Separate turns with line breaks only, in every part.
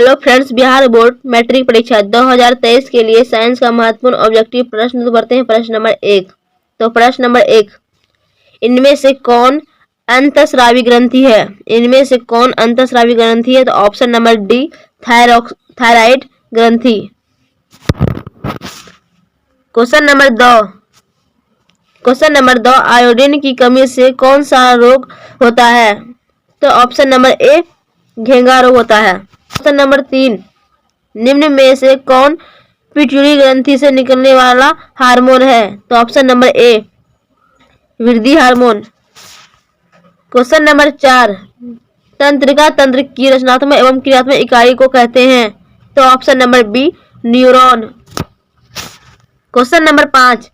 Hello friends, Bihar board matric परीक्षा 2023 के लिए साइंस का महत्वपूर्ण ऑब्जेक्टिव प्रश्न तो पढ़ते हैं। प्रश्न नंबर 1। तो प्रश्न नंबर 1, इनमें से कौन अंतःस्रावी ग्रंथि है? इनमें से कौन अंतःस्रावी ग्रंथि है? तो ऑप्शन नंबर डी, थायराइड ग्रंथि। क्वेश्चन नंबर 2, आयोडीन की कमी से कौन सा रोग होता है? तो ऑप्शन नंबर ए, घेंघा रोग होता है। क्वेश्चन नंबर 3, निम्न में से कौन पिट्यूटरी ग्रंथि से निकलने वाला हार्मोन है? तो ऑप्शन नंबर ए, वृद्धि हार्मोन। क्वेश्चन नंबर 4, तंत्रिका तंत्र की रचनात्मक एवं क्रियात्मक इकाई को कहते हैं? तो option number B, neuron. Question number 5,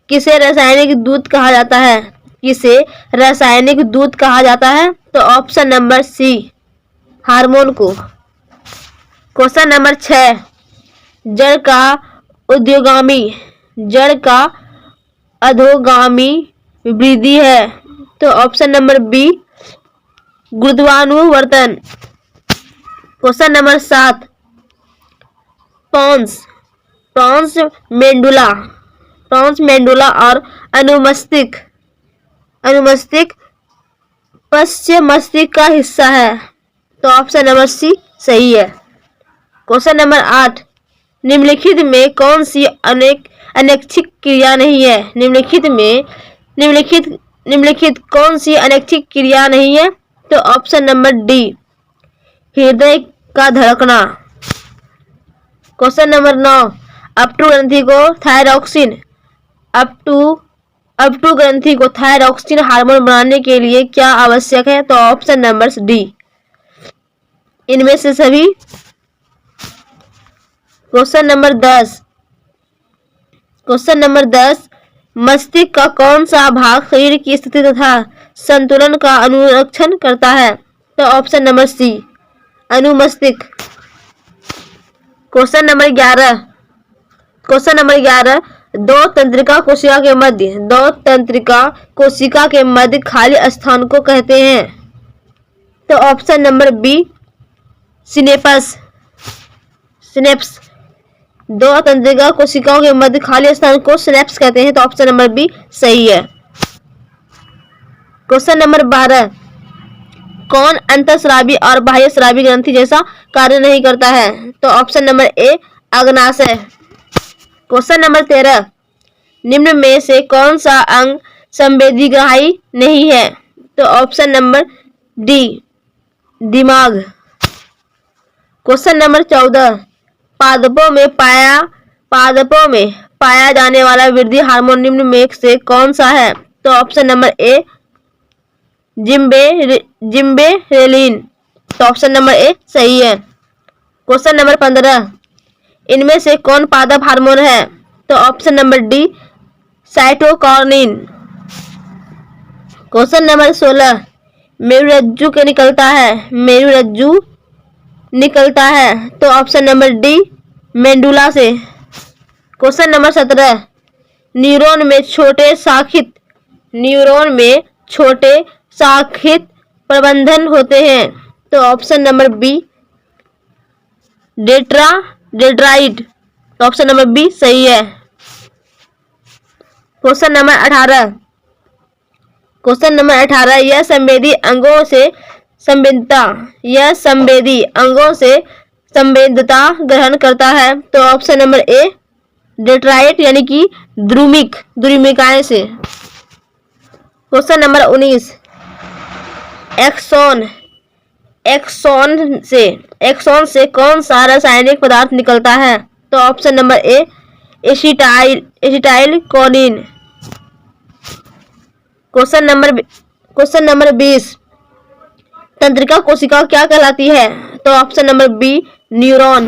किसे रासायनिक दूत कहा जाता है? किसे रासायनिक दूत कहा जाता है? तो ऑप्शन नंबर सी, हार्मोन को। क्वेश्चन नंबर 6, जड़ का अधोगामी वृद्धि है? तो ऑप्शन नंबर बी, गुरुत्वानुवर्तन। क्वेश्चन नंबर 7, पॉन्स मेंडुला और अनुमस्तिष्क पश्च मस्तिष्क का हिस्सा है? तो ऑप्शन नंबर सी सही है। क्वेश्चन नंबर 8, निम्नलिखित में कौन सी अनैच्छिक क्रिया नहीं है? निम्नलिखित कौन सी अनैच्छिक क्रिया नहीं है? तो ऑप्शन नंबर डी, हृदय का धड़कना। क्वेश्चन नंबर 9, अपटू ग्रंथि को थायरॉक्सिन हार्मोन बनाने के लिए क्या आवश्यक है? तो ऑप्शन नंबर डी, इनमें से सभी। क्वेश्चन नंबर 10, मस्तिष्क का कौन सा भाग शरीर की स्थिति तथा संतुलन का अनुरक्षण करता है? तो ऑप्शन नंबर सी, अनुमस्तिष्क। क्वेश्चन नंबर 11, दो तंत्रिका कोशिका के मध्य खाली स्थान को कहते हैं? तो ऑप्शन नंबर बी, सिनेप्स। दो तंत्रिका कोशिकाओं के मध्य खाली स्थान को सिनेप्स कहते हैं। तो ऑप्शन नंबर बी सही है। क्वेश्चन नंबर 12, कौन अंतःस्रावी और बाह्यस्रावी ग्रंथि जैसा कार्य नहीं करता है? तो ऑप्शन नंबर ए, अग्नाशय। क्वेश्चन नंबर 13, निम्न में से कौन सा अंग संवेदीग्राही नहीं है? तो ऑप्शन नंबर डी, दिमाग। क्वेश्चन नंबर 14, पादपों में पाया जाने वाला वृद्धि हार्मोन निम्न में से कौन सा है? तो ऑप्शन नंबर ए, जिम्बेरेलिन। तो ऑप्शन नंबर ए सही है। क्वेश्चन नंबर 15, इनमें से कौन पादप हार्मोन है? तो option number D, cytokinin. Question number 16, मेरुरज्जु निकलता है? तो ऑप्शन नंबर डी, मेंडुला से। क्वेश्चन नंबर 17, न्यूरॉन में छोटे शाखित प्रबंधन होते हैं? तो ऑप्शन नंबर बी, डेंड्राइट। तो ऑप्शन नंबर बी सही है। क्वेश्चन नंबर 18, यह संवेदी अंगों से संवेदता ग्रहण करता है? तो ऑप्शन नंबर ए, डेंड्राइट यानी कि द्रुमिकाएं से। क्वेश्चन नंबर 19, एक्सॉन से कौन सा रासायनिक पदार्थ निकलता है? तो option number A, acetylcholine. Question number 20, तंत्रिका कोशिका क्या कहलाती है? तो option number B, neuron.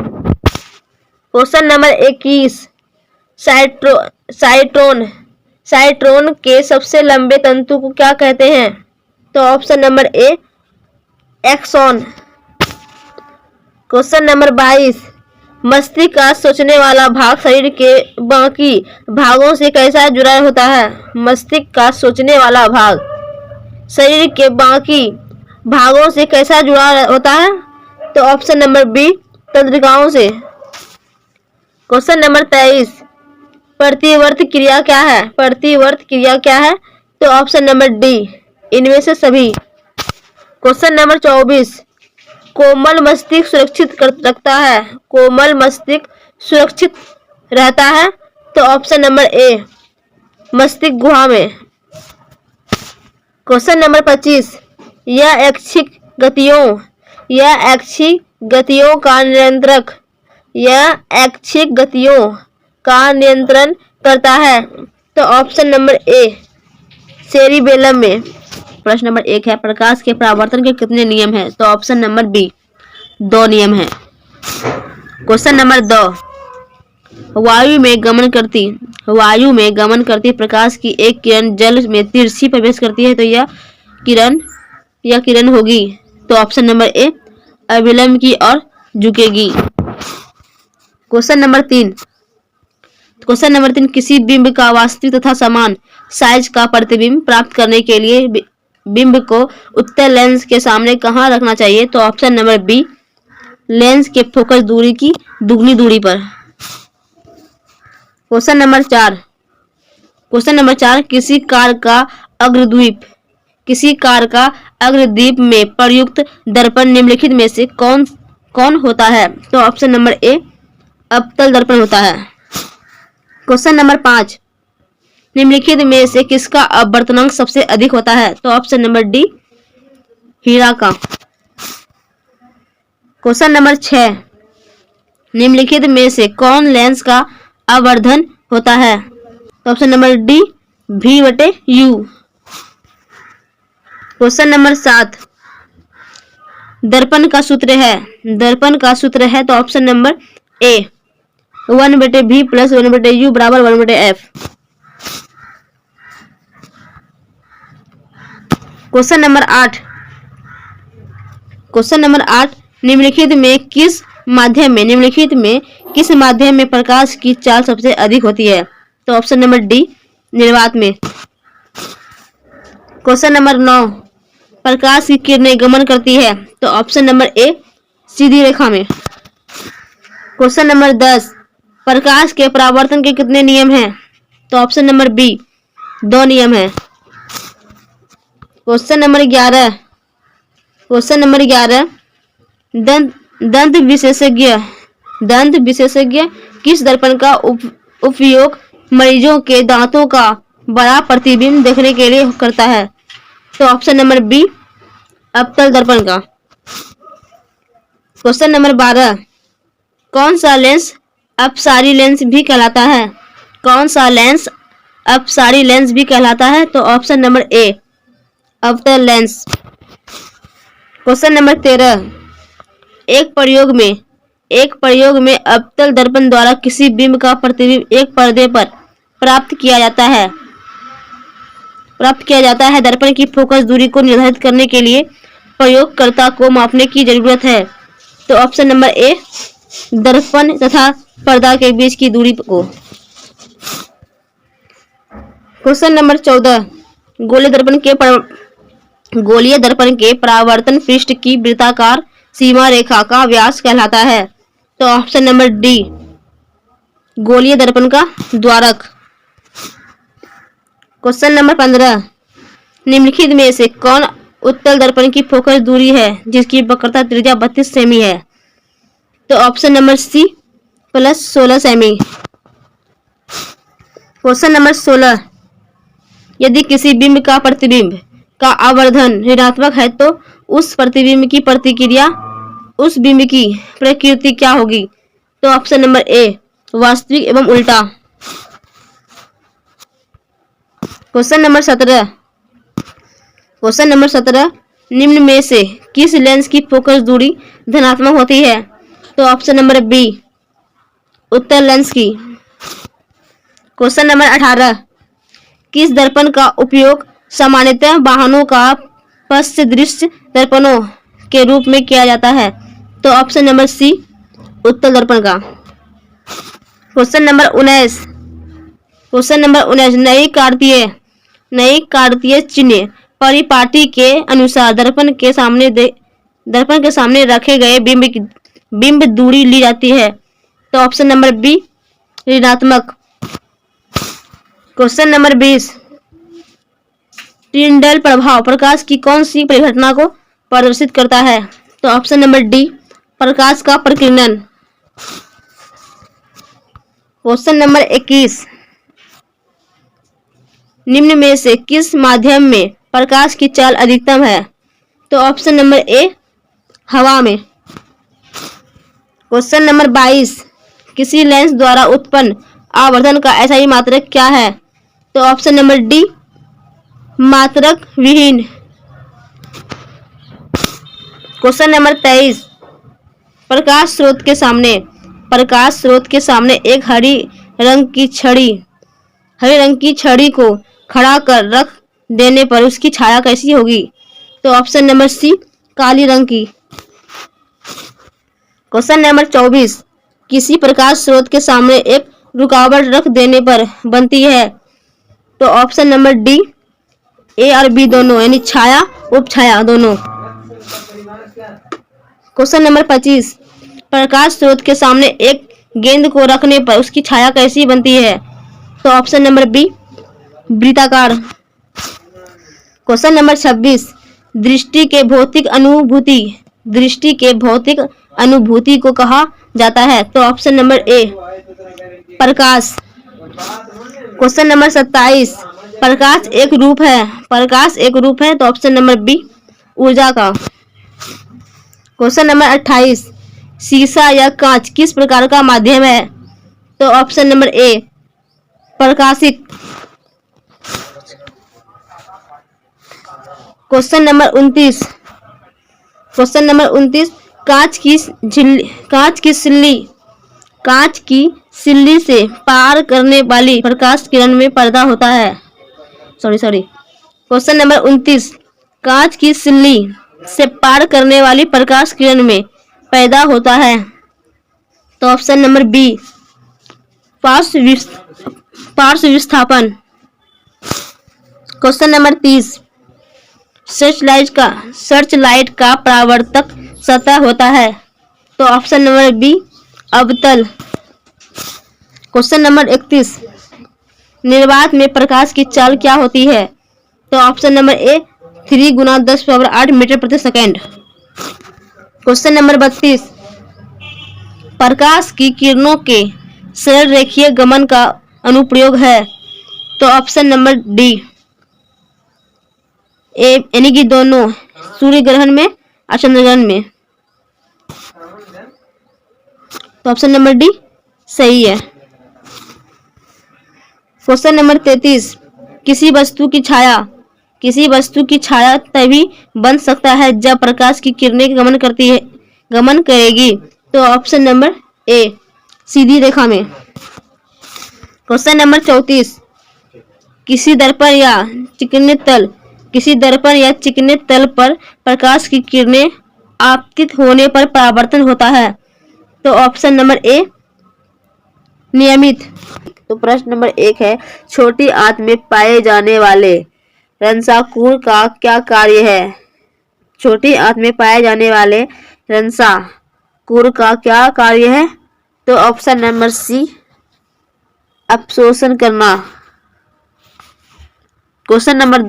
Question number 21, cyton के सबसे लंबे तंतु को क्या कहते हैं? तो option number A, axon. Question number 22, मस्तिष्क का सोचने वाला भाग शरीर के बाकी भागों से कैसा जुड़ा होता है? मस्तिष्क का सोचने वाला भाग शरीर के बाकी भागों से कैसा जुड़ा होता है? तो ऑप्शन नंबर बी तंत्रिकाओं से। क्वेश्चन नंबर 23, प्रतिवर्त क्रिया क्या है? प्रतिवर्त क्रिया क्या है? तो ऑप्शन नंबर डी इनमें से सभी। क्वेश्चन नंबर 24, कोमल मस्तिष्क सुरक्षित रखता है। कोमल मस्तिष्क सुरक्षित रहता है तो ऑप्शन नंबर ए मस्तिष्क गुहा में। क्वेश्चन नंबर 25, यह ऐच्छिक गतियों का नियंत्रक, यह ऐच्छिक गतियों का नियंत्रण करता है तो ऑप्शन नंबर ए सेरिबेलम में। प्रश्न नंबर 1 है, प्रकाश के परावर्तन के कितने नियम हैं? तो ऑप्शन नंबर बी 2 नियम है। क्वेश्चन नंबर 2, वायु में गमन करती प्रकाश की एक किरण जल में तिरछी प्रवेश करती है तो यह किरण होगी तो ऑप्शन नंबर ए अभिलंब की ओर झुकेगी। क्वेश्चन नंबर 3, किसी बिंब का वास्तविक तथा समान साइज का प्रतिबिंब प्राप्त करने के लिए बिंब को उत्तल लेंस के सामने कहाँ रखना चाहिए? तो ऑप्शन नंबर बी लेंस के फोकस दूरी की दुगनी दूरी पर। क्वेश्चन नंबर 4, किसी कार का अग्रदीप में प्रयुक्त दर्पण निम्नलिखित में से कौन होता है? तो ऑप्शन नंबर ए अवतल दर्पण होता है। क्वेश्चन नंबर 5, निम्नलिखित में से किसका अपवर्तनांक सबसे अधिक होता है? तो ऑप्शन नंबर डी हीरा का। क्वेश्चन नंबर 6, निम्नलिखित में से कौन लेंस का आवर्धन होता है? तो option number D V/U। Question number 7, दर्पण का सूत्र है तो ऑप्शन नंबर ए 1/V + 1/U = 1/F। Question number 8, निम्नलिखित में किस माध्यम में प्रकाश की चाल सबसे अधिक होती है? तो ऑप्शन नंबर डी निर्वात में। क्वेश्चन नंबर 9, प्रकाश की किरणें गमन करती है तो ऑप्शन नंबर ए सीधी रेखा में। क्वेश्चन नंबर 10, प्रकाश के परावर्तन के कितने नियम हैं? तो ऑप्शन नंबर बी 2 नियम है। क्वेश्चन नंबर 11, दंत विशेषज्ञ किस दर्पण का उपयोग मरीजों के दांतों का बड़ा प्रतिबिंब देखने के लिए करता है? तो ऑप्शन नंबर बी अवतल दर्पण का। क्वेश्चन नंबर 12, कौन सा लेंस अपसारी लेंस भी कहलाता है? तो ऑप्शन नंबर ए अवतल लेंस। क्वेश्चन नंबर 13, एक प्रयोग में अवतल दर्पण द्वारा किसी बिंब का प्रतिबिंब एक पर्दे पर प्राप्त किया जाता है। दर्पण की फोकस दूरी को निर्धारित करने के लिए प्रयोगकर्ता को मापने की जरूरत है तो ऑप्शन नंबर ए दर्पण तथा पर्दा के बीच की दूरी को। क्वेश्चन नंबर 14, गोलीय दर्पण के परावर्तन पृष्ठ की वृत्ताकार सीमा रेखा का व्यास कहलाता है तो ऑप्शन नंबर डी गोलीय दर्पण का द्वारक। क्वेश्चन नंबर 15, निम्नलिखित में से कौन उत्तल दर्पण की फोकस दूरी है जिसकी वक्रता त्रिज्या 32 सेमी है? तो ऑप्शन नंबर सी +16 सेमी। क्वेश्चन नंबर 16, यदि किसी बिंब का प्रतिबिंब का आवर्धन ऋणात्मक है तो उस बिंब की प्रकृति क्या होगी? तो ऑप्शन नंबर ए वास्तविक एवं उल्टा। क्वेश्चन नंबर 17, निम्न में से किस लेंस की फोकस दूरी धनात्मक होती है? तो ऑप्शन नंबर बी उत्तल लेंस की। क्वेश्चन नंबर 18, किस दर्पण का उपयोग सामान्यतः वाहनों का पश्च दृश्य दर्पणों के रूप में किया जाता है? तो ऑप्शन नंबर सी उत्तल दर्पण का। क्वेश्चन नंबर 19, नई कार्तीय चिन्ह परिपाटी के अनुसार दर्पण के सामने दर्पण के सामने रखे गए बिंब दूरी ली जाती है? तो ऑप्शन नंबर बी ऋणात्मक। क्वेश्चन नंबर 20, टिंडल प्रभाव प्रकाश की कौन सी परिघटना को प्रदर्शित करता है? तो ऑप्शन नंबर डी प्रकाश का प्रकीर्णन। क्वेश्चन नंबर 21, निम्न में से किस माध्यम में प्रकाश की चाल अधिकतम है? तो ऑप्शन नंबर ए हवा में। क्वेश्चन नंबर 22, किसी लेंस द्वारा उत्पन्न आवर्धन का SI मात्रक क्या है? तो ऑप्शन नंबर डी मात्रक विहीन। क्वेश्चन नंबर 23, प्रकाश स्रोत के सामने एक हरी रंग की छड़ी को खड़ा कर रख देने पर उसकी छाया कैसी होगी? तो ऑप्शन नंबर सी काली रंग की। क्वेश्चन नंबर 24, किसी प्रकाश स्रोत के सामने एक रुकावट रख देने पर बनती है? तो ऑप्शन नंबर डी ए और बी दोनों, यानी छाया उपछाया दोनों। क्वेश्चन नंबर 25, प्रकाश स्रोत के सामने एक गेंद को रखने पर उसकी छाया कैसी बनती है? तो ऑप्शन नंबर बी वृत्ताकार। क्वेश्चन नंबर 26, दृष्टि के भौतिक अनुभूति को कहा जाता है? तो ऑप्शन नंबर ए प्रकाश। क्वेश्चन नंबर 27, प्रकाश एक रूप है तो ऑप्शन नंबर बी ऊर्जा का। क्वेश्चन नंबर 28, शीशा या कांच किस प्रकार का माध्यम है? तो ऑप्शन नंबर ए प्रकाशिक। क्वेश्चन नंबर 29, कांच की सिल्ली से पार करने वाली प्रकाश किरण में पर्दा होता है। क्वेश्चन नंबर 29, कांच की सिल्ली से पार करने वाली प्रकाश किरण में पैदा होता है। तो ऑप्शन नंबर बी पार्श्व विस्थापन। क्वेश्चन नंबर 30, सर्च लाइट का परावर्तक सतह होता है? तो ऑप्शन नंबर बी अवतल। क्वेश्चन नंबर 31, निर्वात में प्रकाश की चाल क्या होती है? तो ऑप्शन नंबर ए 3 × 10⁸ मीटर प्रति सेकेंड। क्वेश्चन नंबर 32, प्रकाश की किरणों के सरल रेखीय गमन का अनुप्रयोग है? तो ऑप्शन नंबर डी ए, यानी कि दोनों, सूर्य ग्रहण में और चंद्र ग्रहण में। तो ऑप्शन नंबर डी सही है। क्वेश्चन नंबर 33, किसी वस्तु की छाया तभी बन सकता है जब प्रकाश की किरणें गमन करेगी? तो ऑप्शन नंबर ए सीधी रेखा में। क्वेश्चन नंबर 34, किसी दर्पण या चिकने तल पर प्रकाश की किरणें आपतित होने पर परावर्तन होता है? तो ऑप्शन नंबर ए नियमित। तो प्रश्न नंबर 1 है, छोटी आंत में पाए जाने वाले रंसाकूर का क्या कार्य है? छोटी आंत में पाए जाने वाले रंसाकूर का क्या कार्य है? तो ऑप्शन नंबर सी अवशोषण करना। क्वेश्चन नंबर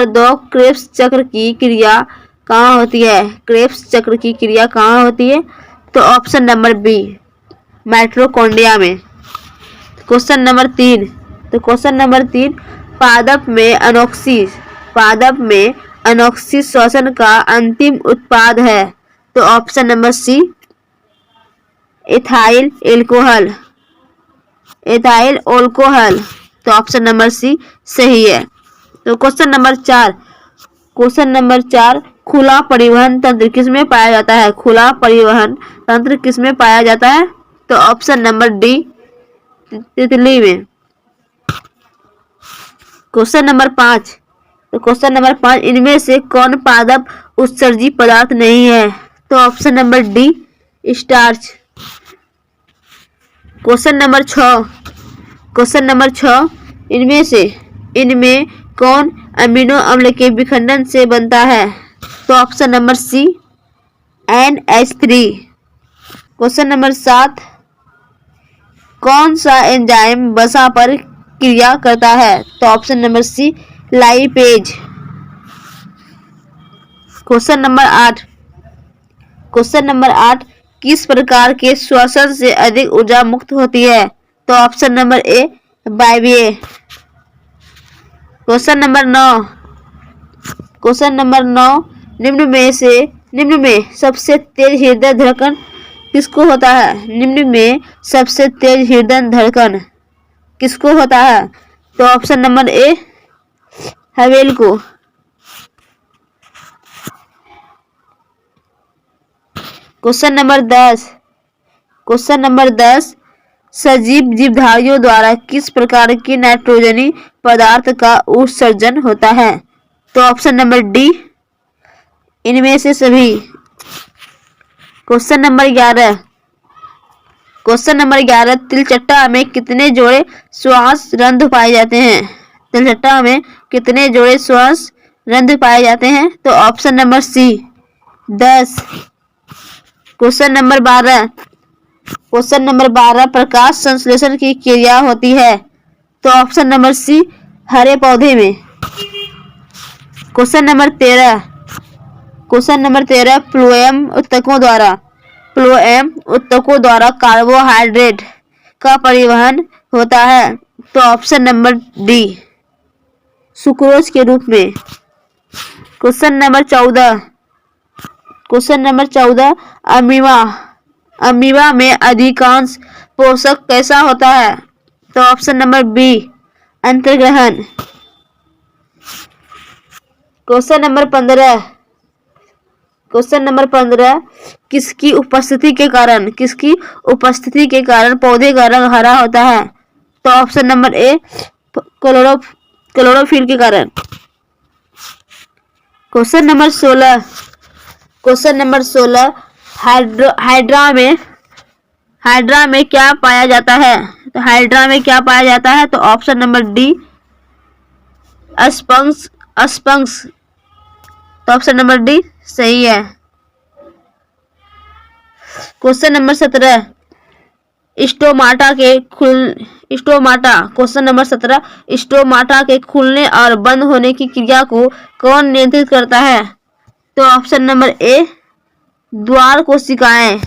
2, क्रेब्स चक्र की क्रिया कहाँ होती है? क्रेब्स चक्र की क्रिया कहाँ होती है? तो ऑप्शन नंबर बी माइटोकॉन्ड्रिया में। क्वेश्चन नंबर 3, पादप में अनोक्सी श्वसन का अंतिम उत्पाद है? तो option number C ethyl alcohol. तो ऑप्शन नंबर सी सही है। तो क्वेश्चन नंबर 4, खुला परिवहन तंत्र किसमें पाया जाता है? खुला परिवहन तंत्र किसमें पाया जाता है? तो ऑप्शन नंबर डी तितली में। क्वेश्चन नंबर 5, इनमें से कौन पादप उत्सर्जी पदार्थ नहीं है? तो option number D starch. Question number 6, इनमें कौन अमीनो अम्ल के विखंडन से बनता है? तो तो option number C NH3। Question number 7, कौन सा एंजाइम वसा पर क्रिया करता है? तो option number C lipase. Question number 8 किस प्रकार के श्वसन से अधिक ऊर्जा मुक्त होती है? तो ऑप्शन नंबर ए वायवीय। क्वेश्चन नंबर 9 निम्न में सबसे तेज हृदय धड़कन किसको होता है? निम्न में सबसे तेज हृदय धड़कन किसको होता है? तो ऑप्शन नंबर ए हवेल को। क्वेश्चन नंबर 10 सजीव जीवधारियों द्वारा किस प्रकार की नाइट्रोजनी पदार्थ का उत्सर्जन होता है? तो ऑप्शन नंबर डी इनमें से सभी। क्वेश्चन नंबर 11 तिलचट्टा में कितने जोड़े श्वास रंध्र पाए जाते हैं? तिलचट्टा में कितने जोड़े श्वास रंध्र पाए जाते हैं? तो option number C 10। Question number 12 प्रकाश संश्लेषण की क्रिया होती है? तो ऑप्शन नंबर सी हरे पौधे में। क्वेश्चन नंबर 13 फ्लोएम उत्तकों द्वारा कार्बोहाइड्रेट का परिवहन होता है? तो ऑप्शन नंबर डी सुक्रोज के रूप में। क्वेश्चन नंबर 14 अमीबा में अधिकांश पोषक कैसा होता है? तो ऑप्शन नंबर बी अंतर्ग्रहण। क्वेश्चन नंबर 15 किसकी उपस्थिति के कारण पौधे का रंग हरा होता है? तो ऑप्शन नंबर ए क्लोरोफिल के कारण। क्वेश्चन नंबर 16 हाइड्रा में क्या पाया जाता है? तो हाइड्रा में क्या पाया जाता है? तो ऑप्शन नंबर डी अस्पंक्स। तो ऑप्शन नंबर डी सही है। क्वेश्चन नंबर 17 स्टोमाटा के खुलने और बंद होने की क्रिया को कौन नियंत्रित करता है? तो ऑप्शन नंबर ए द्वार कोशिकाएं।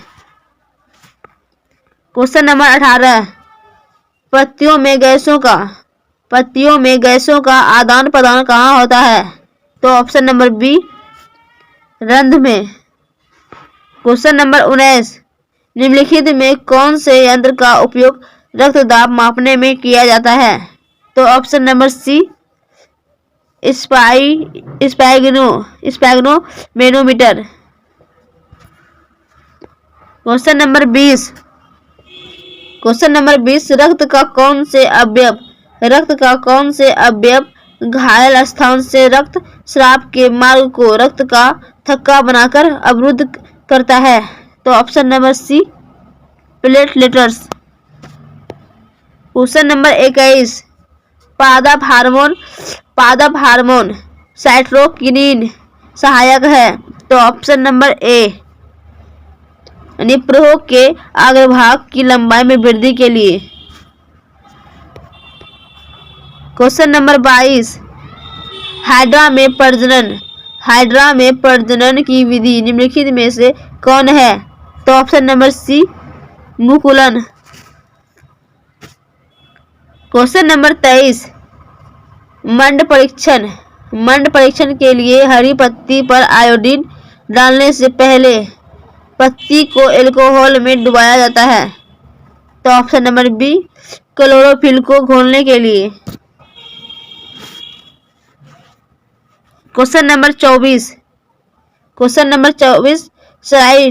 क्वेश्चन नंबर 18 पत्तियों में गैसों का आदान प्रदान कहाँ होता है? तो ऑप्शन नंबर बी रंध्र में। क्वेश्चन नंबर 19 निम्नलिखित में कौन से यंत्र का उपयोग रक्तदाब मापने में किया जाता है? तो option number C sphygmomanometer. Question number 20 रक्त का कौन से अवयव घायल स्थान से रक्त स्राव के मार्ग को रक्त का थक्का बनाकर अवरुद्ध करता है? तो option number C platelets. Question number 21 पादप हार्मोन साइटोकिनिन सहायक है? तो ऑप्शन नंबर ए निप्रह के अग्रभाग की लंबाई में वृद्धि के लिए। क्वेश्चन नंबर 22 हाइड्रा में प्रजनन की विधि निम्नलिखित में से कौन है? तो ऑप्शन नंबर सी मुकुलन। क्वेश्चन नंबर 23 मंड परीक्षण के लिए हरी पत्ती पर आयोडीन डालने से पहले पत्ती को अल्कोहल में डुबाया जाता है? तो ऑप्शन नंबर बी क्लोरोफिल को घोलने के लिए। क्वेश्चन नंबर 24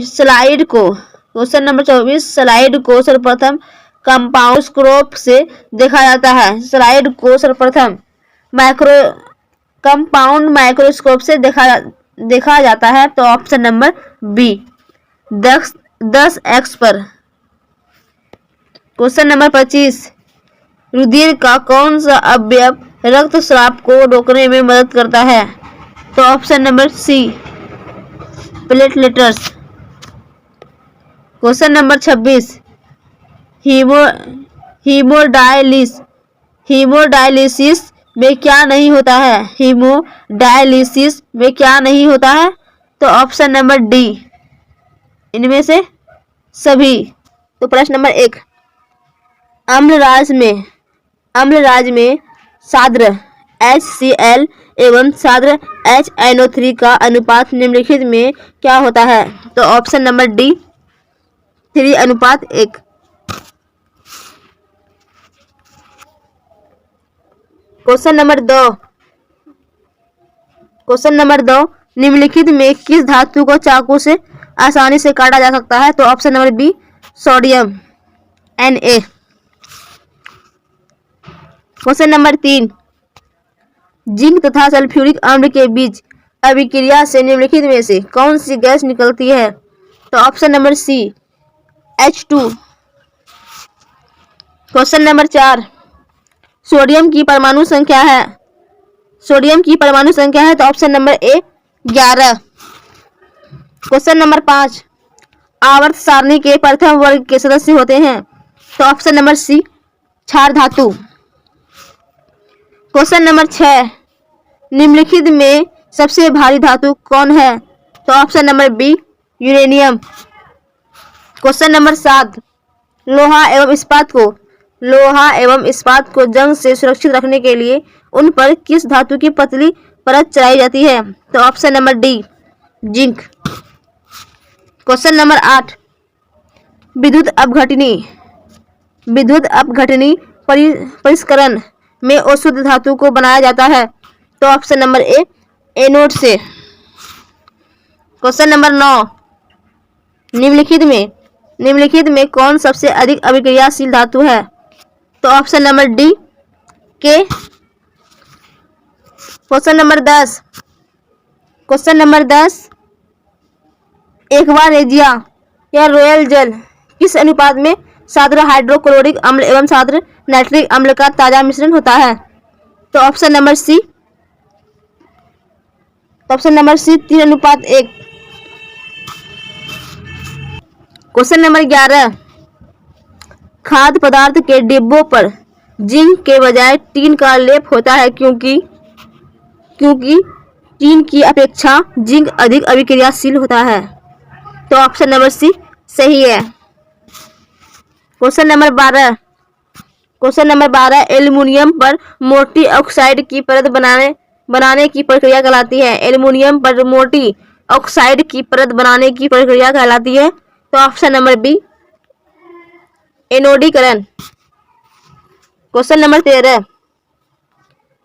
स्लाइड को सर्वप्रथम कंपाउंड माइक्रोस्कोप से देखा जाता है? स्लाइड को सर्वप्रथम कंपाउंड माइक्रोस्कोप से देखा जाता है? तो ऑप्शन नंबर बी 10x पर। क्वेश्चन नंबर 25 रुधिर का कौन सा अवयव रक्तस्राव को रोकने में मदद करता है? तो option number C platelets. Question number 26, haemodialysis में क्या नहीं होता है? हीमोडायलिसिस में क्या नहीं होता है? तो ऑप्शन नंबर डी, इनमें से सभी। तो प्रश्न नंबर 1, अम्लराज में साद्र HCl एवं साद्र HNO3 का अनुपात निम्नलिखित में क्या होता है? तो option number D, 3:1। Question number 2, निम्नलिखित में किस धातु को चाकू से आसानी से काटा जा सकता है? तो option number B, sodium Na। Question number 3, zinc तथा सल्फ्यूरिक अम्ल के बीच अभिक्रिया से निम्नलिखित में से कौन सी गैस निकलती है? तो option number C, H2। Question number 4, sodium की परमाणु संख्या है? तो option number A, 11। Question number 5, आवर्त सारणी के प्रथम वर्ग के सदस्य होते हैं? तो ऑप्शन नंबर सी, क्षार धातु। क्वेश्चन नंबर 6, निम्नलिखित में सबसे भारी धातु कौन है? तो option number B, uranium. Question number 7, लोहा एवं इस्पात को जंग से सुरक्षित रखने के लिए उन पर किस धातु की पतली परत चढ़ाई जाती है? तो option number D, zinc. Question number 8, विद्युत अपघटनी परिष्करण में अशुद्ध धातु को बनाया जाता है? तो ऑप्शन नंबर ए, एनोड से। क्वेश्चन नंबर 9, निम्नलिखित में कौन सबसे अधिक अभिक्रियाशील धातु है? तो ऑप्शन नंबर डी, के। क्वेश्चन नंबर 10, एक्वारेजिया या रॉयल जल किस अनुपात में साद्र हाइड्रोक्लोरिक अम्ल एवं साद्र नाइट्रिक अम्ल का ताजा मिश्रण होता है? तो option number C, 3:1। Question number 11, खाद्य पदार्थ के डिब्बों पर जिंक के बजाय टीन का लेप होता है क्योंकि टीन की अपेक्षा जिंक अधिक अभिक्रियाशील होता है? तो ऑप्शन नंबर सी सही है। क्वेश्चन नंबर 12, एल्युमिनियम पर मोटी ऑक्साइड की परत बनाने की प्रक्रिया कहलाती है? एल्युमिनियम पर मोटी ऑक्साइड की परत बनाने की प्रक्रिया कहलाती है? तो ऑप्शन नंबर बी, एनोडीकरण। क्वेश्चन नंबर 13,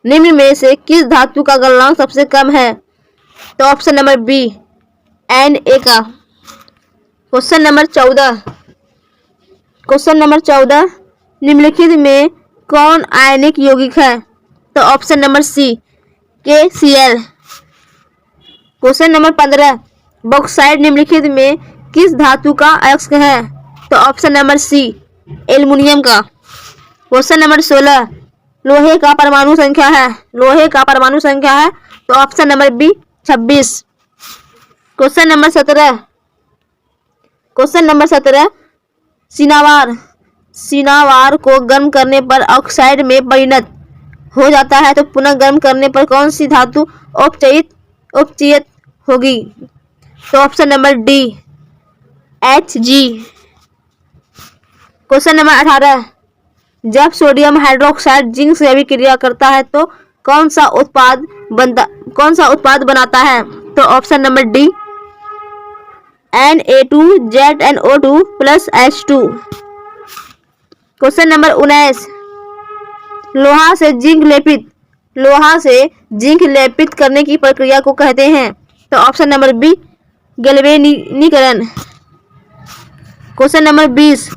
निम्न में से किस धातु का गलनांक सबसे कम है? तो ऑप्शन नंबर बी, Na का। क्वेश्चन नंबर 14, निम्नलिखित में कौन आयनिक यौगिक है? तो option number C, KCl। Question number 15, bauxite निम्नलिखित में किस धातु का अयस्क है? तो ऑप्शन नंबर सी, एल्युमिनियम का। क्वेश्चन नंबर 16, लोहे का परमाणु संख्या है? तो option number B, 26। Question number 17, cinnabar को गर्म करने पर ऑक्साइड में परिणत हो जाता है तो पुनः गर्म करने पर कौन सी धातु अपचयित होगी? तो option number D, Hg। Question number 18, जब सोडियम हाइड्रोक्साइड जिंक से अभिक्रिया करता है तो कौन सा उत्पाद बनाता है? तो option number D, Na2ZNO2 + H2। Question number 19, लोहा से जिंक लेपित करने की प्रक्रिया को कहते हैं? तो ऑप्शन नंबर बी, गैल्वेनीकरण। क्वेश्चन नंबर 20,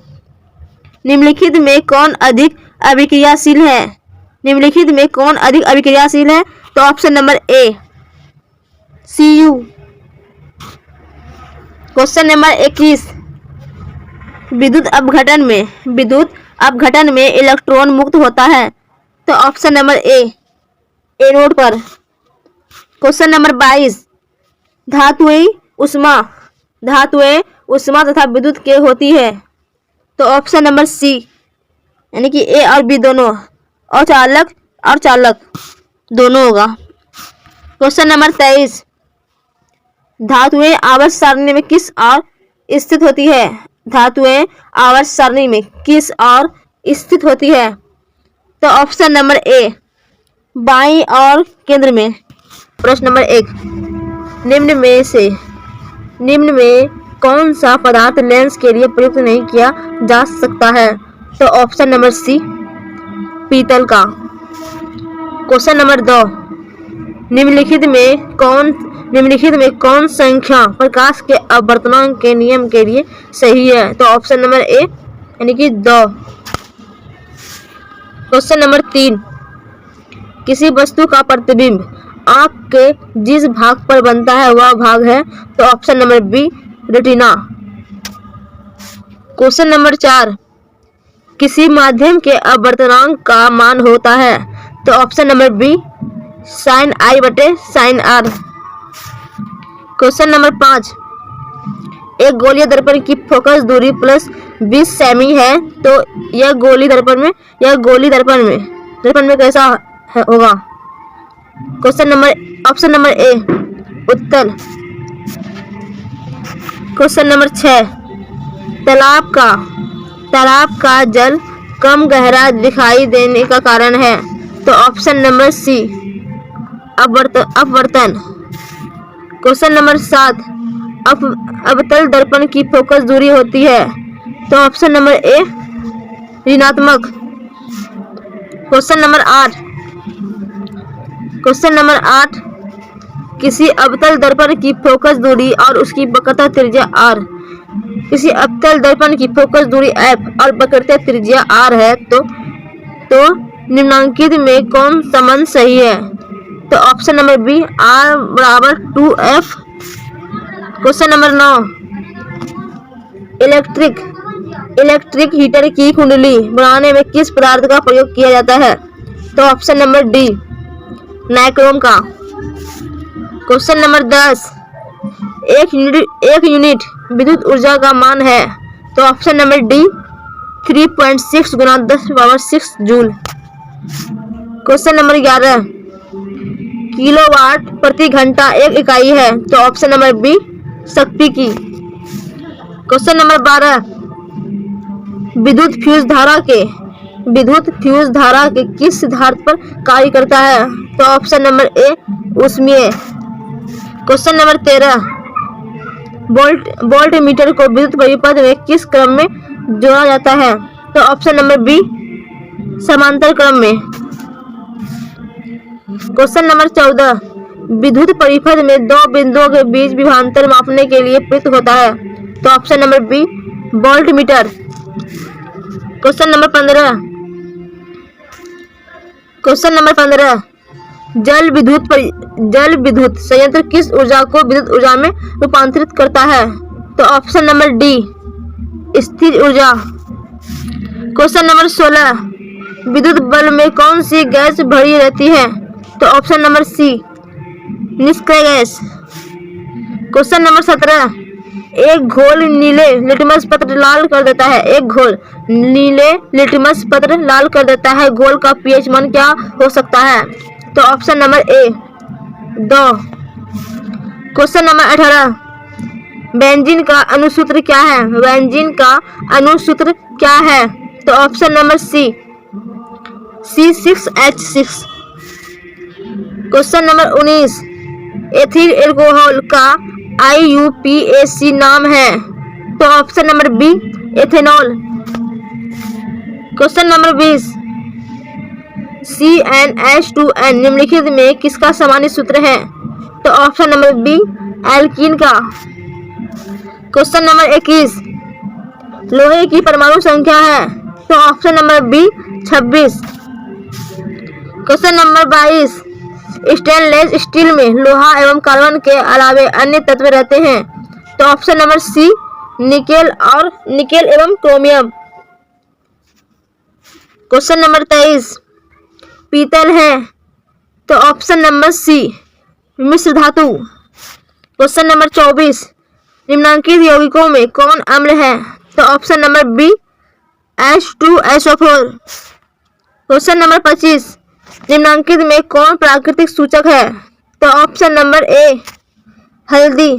निम्नलिखित में कौन अधिक अभिक्रियाशील है? तो option number A, Cu। Question number 21, विद्युत अपघटन में इलेक्ट्रॉन मुक्त होता है? तो ऑप्शन नंबर ए, एनोड पर। क्वेश्चन नंबर 22, धातुएं उष्मा धातुएं उष्मा तथा विद्युत के होती है। तो ऑप्शन नंबर सी यानी कि ए और बी दोनों, और चालक दोनों होगा। क्वेश्चन नंबर 23, धातुएं आवर्त सारणी में किस और स्थित होती है? धातुएं आवर्त सारणी में किस और स्थित होती है? तो ऑप्शन नंबर ए बाईं और केंद्र में। प्रश्न नंबर 1, निम्न में कौन सा पदार्थ लेंस के लिए प्रयुक्त नहीं किया जा सकता है? तो ऑप्शन नंबर सी पीतल का। क्वेश्चन नंबर 2, निम्नलिखित में कौन संख्या प्रकाश के अपवर्तनांक के नियम के लिए सही है? तो ऑप्शन नंबर ए यानी कि 2। क्वेश्चन नंबर 3, किसी वस्तु का प्रतिबिंब आँख के जिस भाग पर बनता है वह भाग है? तो option number B retina. Question number 4, किसी माध्यम के अपवर्तनांक का मान होता है? तो option number B sin i बटे sin r। क्वेश्चन नंबर 5, एक गोलीय दर्पण की फोकस दूरी प्लस 20 सेमी है, तो यह गोली दर्पण में कैसा होगा? ऑप्शन नंबर ए उत्तल। क्वेश्चन नंबर 6, तालाब का जल कम गहरा दिखाई देने का कारण है? तो ऑप्शन नंबर सी अपवर्तन। क्वेश्चन नंबर 7, अवतल दर्पण की फोकस दूरी होती है? तो ऑप्शन नंबर ए ऋणात्मक। क्वेश्चन नंबर 8, किसी अवतल दर्पण की फोकस दूरी और उसकी वक्रता त्रिज्या r, किसी अवतल दर्पण की फोकस दूरी f और वक्रता त्रिज्या r है, तो निम्नलिखित में कौन संबंध सही है? तो ऑप्शन नंबर बी r बराबर 2f। Question number 9, electric heater की कुंडली बनाने में किस पदार्थ का प्रयोग किया जाता है? तो ऑप्शन नंबर डी नाइक्रोम का। क्वेश्चन नंबर 10, एक यूनिट विद्युत ऊर्जा का मान है? तो ऑप्शन नंबर डी 3.6 गुना 10⁻6 जूल। क्वेश्चन नंबर 11, किलोवाट प्रति घंटा एक इकाई है? तो ऑप्शन नंबर बी शक्ति की। क्वेश्चन नंबर 12, विद्युत फ्यूज धारा के किस सिद्धांत पर कार्य करता है? तो ऑप्शन नंबर ए ऊष्मीय। क्वेश्चन नंबर 13, वोल्ट मीटर को विद्युत परिपथ में किस क्रम में जोड़ा जाता है? तो ऑप्शन नंबर बी समांतर क्रम में। क्वेश्चन नंबर 14, विद्युत परिपथ में दो बिंदुओं के बीच विभवांतर मापने के लिए प्रयुक्त होता है? तो option number B voltmeter. Question number 15, जल विद्युत संयंत्र किस ऊर्जा को विद्युत ऊर्जा में रूपांतरित करता है? तो ऑप्शन नंबर डी स्थिर ऊर्जा। क्वेश्चन नंबर 16, विद्युत बल्ब में कौन सी गैस भरी रहती है? तो ऑप्शन नंबर सी निष्क्रिय गैस। क्वेश्चन नंबर 17, एक घोल नीले लिटमस पत्र लाल कर देता है, घोल का पीएच मान क्या हो सकता है? तो option number A 2। Question number 18, benzene का अणुसूत्र क्या है? तो option number C C6H6। Question number 19, ethyl alcohol का IUPAC नाम है? तो option number B ethanol. Question number 20, CnH2n निम्नलिखित में किसका सामान्य सूत्र है? तो ऑप्शन नंबर बी एल्कीन का। क्वेश्चन नंबर 21, लोहे की परमाणु संख्या है? तो option number B 26। Question number 22, stainless steel में लोहा एवं कार्बन के अलावे अन्य तत्व रहते हैं? तो ऑप्शन नंबर सी निकेल एवं क्रोमियम। क्वेश्चन नंबर 23, पीतल है? तो ऑप्शन नंबर सी मिश्र धातु। क्वेश्चन नंबर 24, निम्नलिखित यौगिकों में कौन अम्ल है? तो option number B H2SO4। Question number 25, निम्नलिखित में कौन प्राकृतिक सूचक है? तो ऑप्शन नंबर ए हल्दी।